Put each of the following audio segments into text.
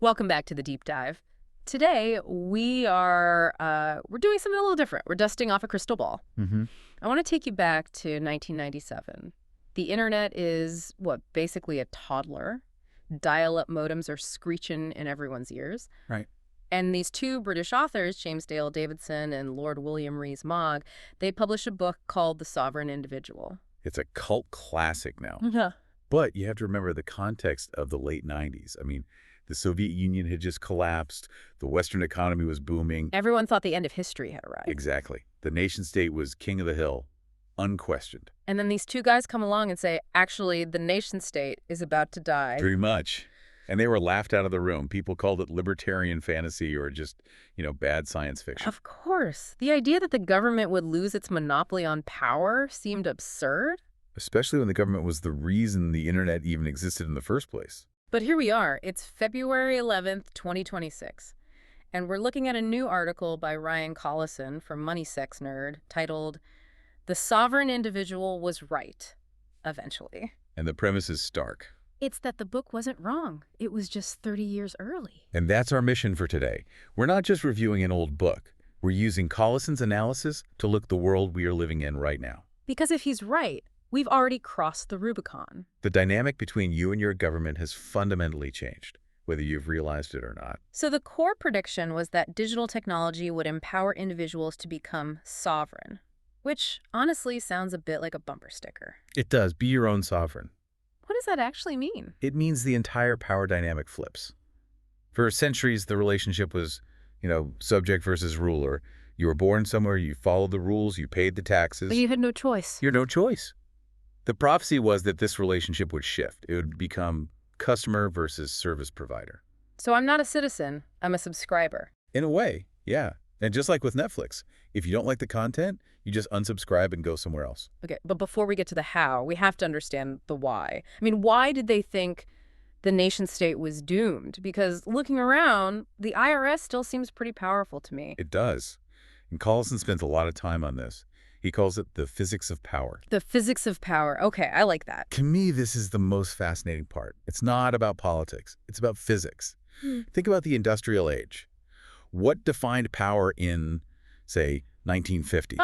Welcome back to the deep dive. Today we're doing something a little different. We're dusting off a crystal ball. I want to take you back to 1997. The internet is basically a toddler. Dial-up modems are screeching in everyone's ears. Right. And these two British authors, James Dale Davidson and Lord William Rees-Mogg, they published a book called The Sovereign Individual. It's a cult classic now. Yeah. But you have to remember the context of the late 90s. I mean, the Soviet Union had just collapsed. The Western economy was booming. Everyone thought the end of history had arrived. Exactly. The nation state was king of the hill, unquestioned. And then these two guys come along and say, actually, the nation state is about to die. Pretty much. And they were laughed out of the room. People called it libertarian fantasy or just, bad science fiction. Of course. The idea that the government would lose its monopoly on power seemed absurd. Especially when the government was the reason the internet even existed in the first place. But here we are. It's February 11th, 2026. And we're looking at a new article by Ryan Collison from Money Sex Nerd titled, "The Sovereign Individual Was Right, Eventually." And the premise is stark. It's that the book wasn't wrong. It was just 30 years early. And that's our mission for today. We're not just reviewing an old book. We're using Collison's analysis to look at the world we are living in right now. Because if he's right, we've already crossed the Rubicon. The dynamic between you and your government has fundamentally changed, whether you've realized it or not. So the core prediction was that digital technology would empower individuals to become sovereign, which honestly sounds a bit like a bumper sticker. It does. Be your own sovereign. What does that actually mean? It means the entire power dynamic flips. For centuries, the relationship was, subject versus ruler. You were born somewhere, you followed the rules, you paid the taxes. But you had no choice. You had no choice. The prophecy was that this relationship would shift. It would become customer versus service provider. So I'm not a citizen, I'm a subscriber. In a way, yeah. And just like with Netflix, if you don't like the content, you just unsubscribe and go somewhere else. Okay, but before we get to the how, we have to understand the why. I mean, why did they think the nation state was doomed? Because looking around, the IRS still seems pretty powerful to me. It does. And Collison spends a lot of time on this. He calls it the physics of power. The physics of power. Okay, I like that. To me, this is the most fascinating part. It's not about politics. It's about physics. Think about the industrial age. What defined power in, say, 1950?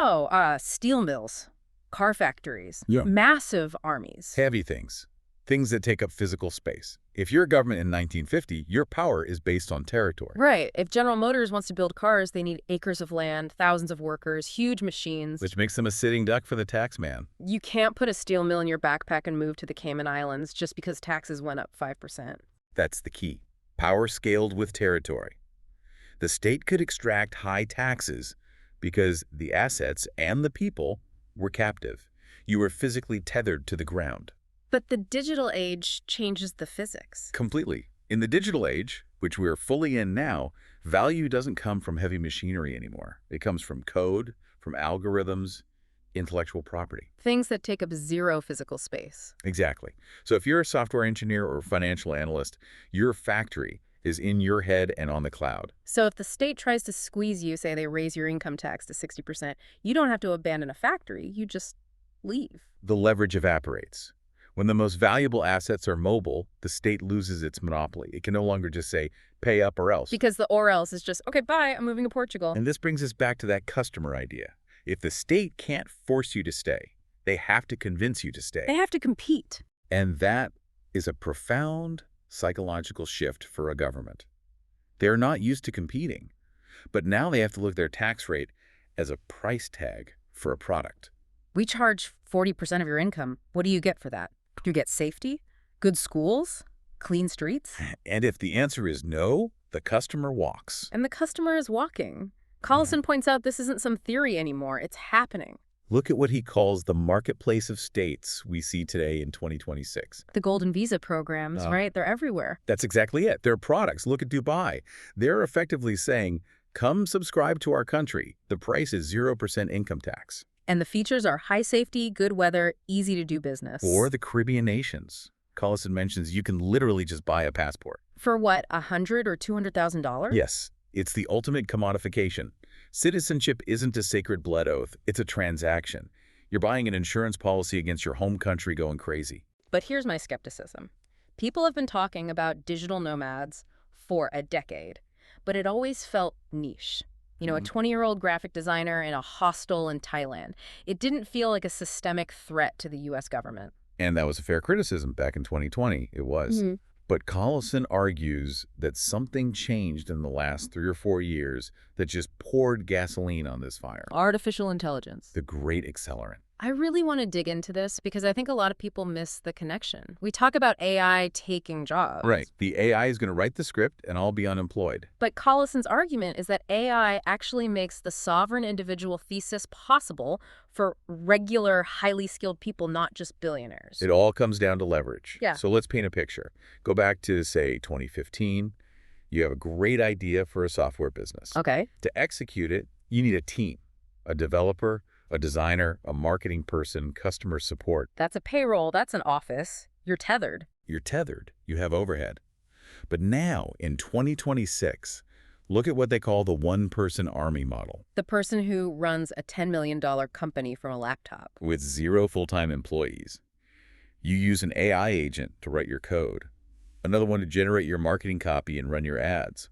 Steel mills, car factories, Yeah. massive armies. Heavy things. Things that take up physical space. If you're a government in 1950, your power is based on territory. Right. If General Motors wants to build cars, they need acres of land, thousands of workers, huge machines. Which makes them a sitting duck for the tax man. You can't put a steel mill in your backpack and move to the Cayman Islands just because taxes went up 5%. That's the key. Power scaled with territory. The state could extract high taxes because the assets and the people were captive. You were physically tethered to the ground. But the digital age changes the physics. Completely. In the digital age, which we're fully in now, value doesn't come from heavy machinery anymore. It comes from code, from algorithms, intellectual property. Things that take up zero physical space. Exactly. So if you're a software engineer or financial analyst, your factory is in your head and on the cloud. So if the state tries to squeeze you, say they raise your income tax to 60%, you don't have to abandon a factory, you just leave. The leverage evaporates. When the most valuable assets are mobile, the state loses its monopoly. It can no longer just say, pay up or else. Because the or else is just, okay, bye, I'm moving to Portugal. And this brings us back to that customer idea. If the state can't force you to stay, they have to convince you to stay. They have to compete. And that is a profound psychological shift for a government. They're not used to competing, but now they have to look at their tax rate as a price tag for a product. We charge 40% of your income. What do you get for that? You get safety, good schools, clean streets. And if the answer is no, the customer walks. And the customer is walking. Collison points out this isn't some theory anymore. It's happening. Look at what he calls the marketplace of states we see today in 2026. The golden visa programs, right? They're everywhere. That's exactly it. They're products. Look at Dubai. They're effectively saying, come subscribe to our country. The price is 0% income tax. And the features are high safety, good weather, easy to do business. Or the Caribbean nations. Collison mentions you can literally just buy a passport. For what, $100,000 or $200,000? Yes, it's the ultimate commodification. Citizenship isn't a sacred blood oath, it's a transaction. You're buying an insurance policy against your home country going crazy. But here's my skepticism. People have been talking about digital nomads for a decade, but it always felt niche. You know, a 20-year-old graphic designer in a hostel in Thailand. It didn't feel like a systemic threat to the U.S. government. And that was a fair criticism back in 2020. It was. But Collison argues that something changed in the last 3 or 4 years that just poured gasoline on this fire. Artificial intelligence. The great accelerant. I really want to dig into this because I think a lot of people miss the connection. We talk about AI taking jobs. Right. The AI is going to write the script and I'll be unemployed. But Collison's argument is that AI actually makes the sovereign individual thesis possible for regular, highly skilled people, not just billionaires. It all comes down to leverage. Yeah. So let's paint a picture. Go back to, say, 2015. You have a great idea for a software business. Okay. To execute it, you need a team, a developer, a designer, a marketing person, customer support. That's a payroll. That's an office. You're tethered. You're tethered. You have overhead. But now, in 2026, look at what they call the one-person army model. The person who runs a $10 million company from a laptop. With 0 full-time employees. You use an AI agent to write your code, another one to generate your marketing copy and run your ads.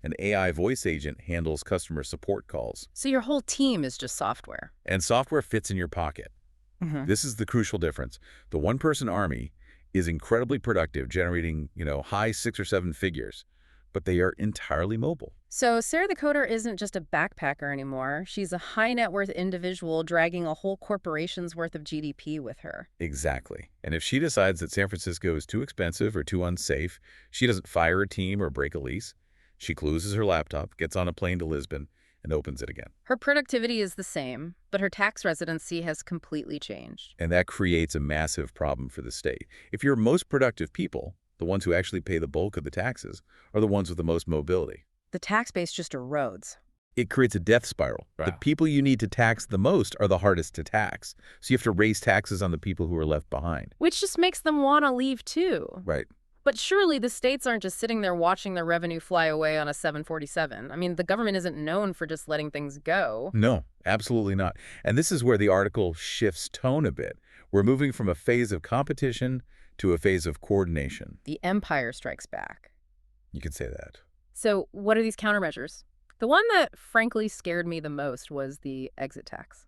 An AI voice agent handles customer support calls. So your whole team is just software. And software fits in your pocket. This is the crucial difference. The one-person army is incredibly productive, generating, high 6 or 7 figures, but they are entirely mobile. So Sarah the coder isn't just a backpacker anymore. She's a high-net-worth individual dragging a whole corporation's worth of GDP with her. Exactly. And if she decides that San Francisco is too expensive or too unsafe, she doesn't fire a team or break a lease. She closes her laptop, gets on a plane to Lisbon, and opens it again. Her productivity is the same, but her tax residency has completely changed. And that creates a massive problem for the state. If your most productive people, the ones who actually pay the bulk of the taxes, are the ones with the most mobility. The tax base just erodes. It creates a death spiral. Wow. The people you need to tax the most are the hardest to tax. So you have to raise taxes on the people who are left behind. Which just makes them want to leave too. Right. But surely the states aren't just sitting there watching their revenue fly away on a 747. I mean, the government isn't known for just letting things go. No, absolutely not. And this is where the article shifts tone a bit. We're moving from a phase of competition to a phase of coordination. The empire strikes back. You could say that. So what are these countermeasures? The one that frankly scared me the most was the exit tax.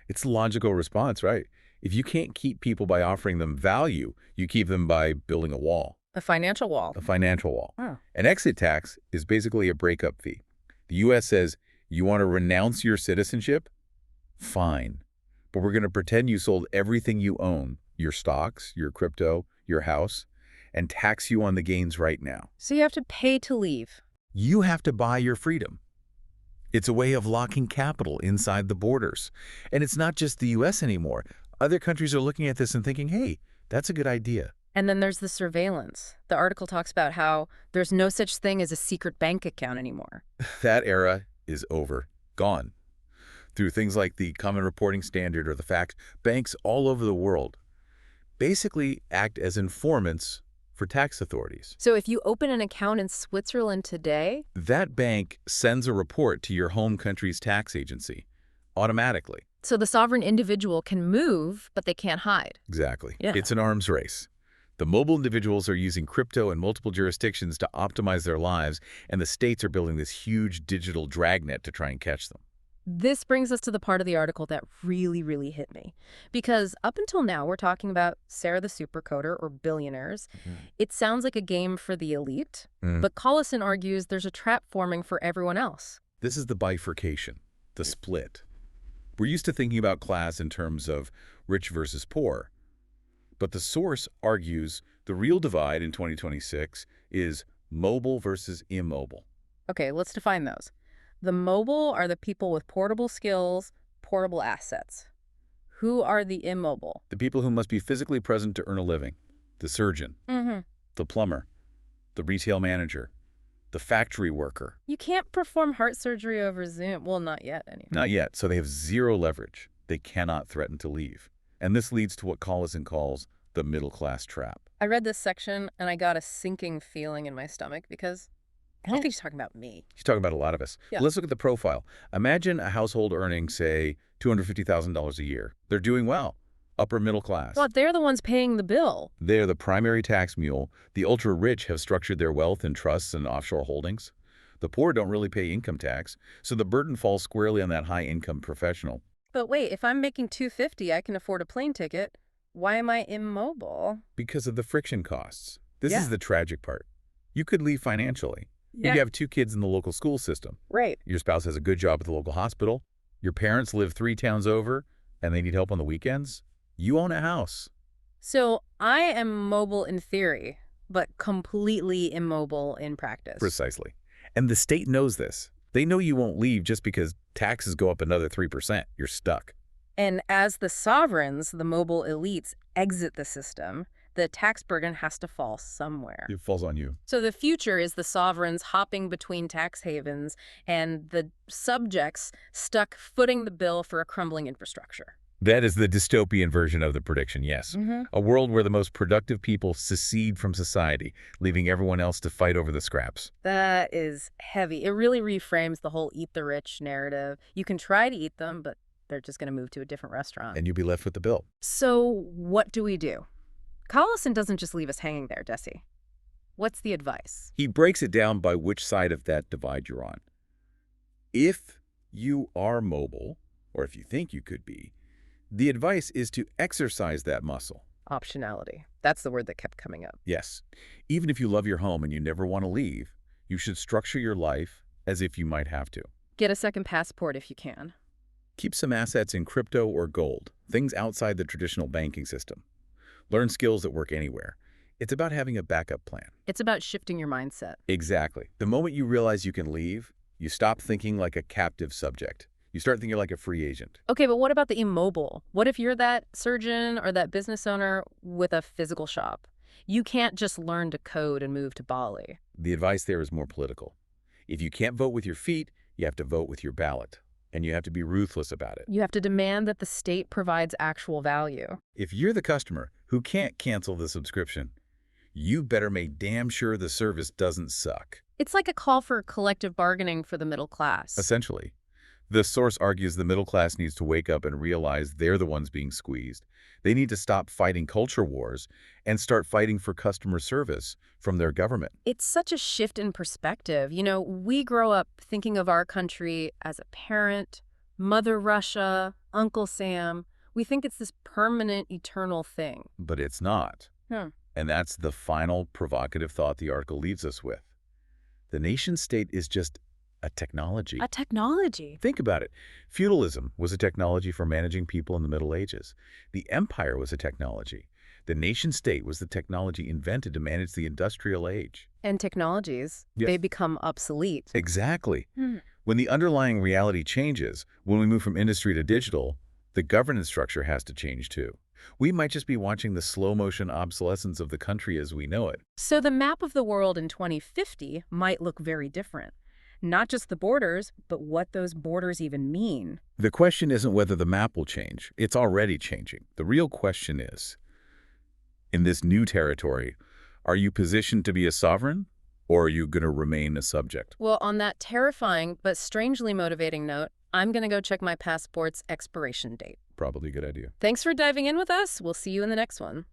It's the logical response, right? If you can't keep people by offering them value, you keep them by building a wall. A financial wall. A financial wall. Oh. An exit tax is basically a breakup fee. The U.S. says, you want to renounce your citizenship? Fine. But we're going to pretend you sold everything you own, your stocks, your crypto, your house, and tax you on the gains right now. So you have to pay to leave. You have to buy your freedom. It's a way of locking capital inside the borders. And it's not just the U.S. anymore. Other countries are looking at this and thinking, hey, that's a good idea. And then there's the surveillance. The article talks about how there's no such thing as a secret bank account anymore. That era is over, gone. Through things like the Common Reporting Standard or the fact, banks all over the world basically act as informants for tax authorities. So if you open an account in Switzerland today, that bank sends a report to your home country's tax agency automatically. So the sovereign individual can move, but they can't hide. Exactly. Yeah. It's an arms race. The mobile individuals are using crypto in multiple jurisdictions to optimize their lives, and the states are building this huge digital dragnet to try and catch them. This brings us to the part of the article that really, really hit me. Because up until now, we're talking about Sarah the supercoder or billionaires. It sounds like a game for the elite, but Collison argues there's a trap forming for everyone else. This is the bifurcation, the split. We're used to thinking about class in terms of rich versus poor. But the source argues the real divide in 2026 is mobile versus immobile. Okay, let's define those. The mobile are the people with portable skills, portable assets. Who are the immobile? The people who must be physically present to earn a living. The surgeon, the plumber, the retail manager, the factory worker. You can't perform heart surgery over Zoom. Well, not yet, anyway. Not yet. So they have zero leverage. They cannot threaten to leave. And this leads to what Collison calls the middle-class trap. I read this section, and I got a sinking feeling in my stomach because I don't think he's talking about me. He's talking about a lot of us. Yeah. Let's look at the profile. Imagine a household earning, say, $250,000 a year. They're doing well. upper middle class. But they're the ones paying the bill. They're the primary tax mule. The ultra-rich have structured their wealth in trusts and offshore holdings. The poor don't really pay income tax, so the burden falls squarely on that high-income professional. But wait, if I'm making $250, I can afford a plane ticket. Why am I immobile? Because of the friction costs. This Yeah. is the tragic part. You could leave financially. Yeah. You have 2 kids in the local school system. Right. Your spouse has a good job at the local hospital. Your parents live 3 towns over, and they need help on the weekends. You own a house. So I am mobile in theory, but completely immobile in practice. Precisely. And the state knows this. They know you won't leave just because taxes go up another 3%. You're stuck. And as the sovereigns, the mobile elites, exit the system, the tax burden has to fall somewhere. It falls on you. So the future is the sovereigns hopping between tax havens and the subjects stuck footing the bill for a crumbling infrastructure. That is the dystopian version of the prediction, yes. A world where the most productive people secede from society, leaving everyone else to fight over the scraps. That is heavy. It really reframes the whole eat the rich narrative. You can try to eat them, but they're just going to move to a different restaurant. And you'll be left with the bill. So what do we do? Collison doesn't just leave us hanging there, does he? What's the advice? He breaks it down by which side of that divide you're on. If you are mobile, or if you think you could be, the advice is to exercise that muscle. Optionality. That's the word that kept coming up. Yes. Even if you love your home and you never want to leave, you should structure your life as if you might have to. Get a second passport if you can. Keep some assets in crypto or gold, things outside the traditional banking system. Learn skills that work anywhere. It's about having a backup plan. It's about shifting your mindset. Exactly. The moment you realize you can leave, you stop thinking like a captive subject. You start thinking like a free agent. Okay, but what about the immobile? What if you're that surgeon or that business owner with a physical shop? You can't just learn to code and move to Bali. The advice there is more political. If you can't vote with your feet, you have to vote with your ballot. And you have to be ruthless about it. You have to demand that the state provides actual value. If you're the customer who can't cancel the subscription, you better make damn sure the service doesn't suck. It's like a call for collective bargaining for the middle class. Essentially. The source argues the middle class needs to wake up and realize they're the ones being squeezed. They need to stop fighting culture wars and start fighting for customer service from their government. It's such a shift in perspective. You know, we grow up thinking of our country as a parent, Mother Russia, Uncle Sam. We think it's this permanent, eternal thing. But it's not. And that's the final provocative thought the article leaves us with. The nation-state is just a technology. A technology. Think about it. Feudalism was a technology for managing people in the Middle Ages. The empire was a technology. The nation-state was the technology invented to manage the industrial age. And technologies, Yes. they become obsolete. Exactly. When the underlying reality changes, when we move from industry to digital, the governance structure has to change too. We might just be watching the slow-motion obsolescence of the country as we know it. So the map of the world in 2050 might look very different. Not just the borders, but what those borders even mean. The question isn't whether the map will change. It's already changing. The real question is, in this new territory, are you positioned to be a sovereign, or are you going to remain a subject? Well, on that terrifying but strangely motivating note, I'm going to go check my passport's expiration date. Probably a good idea. Thanks for diving in with us. We'll see you in the next one.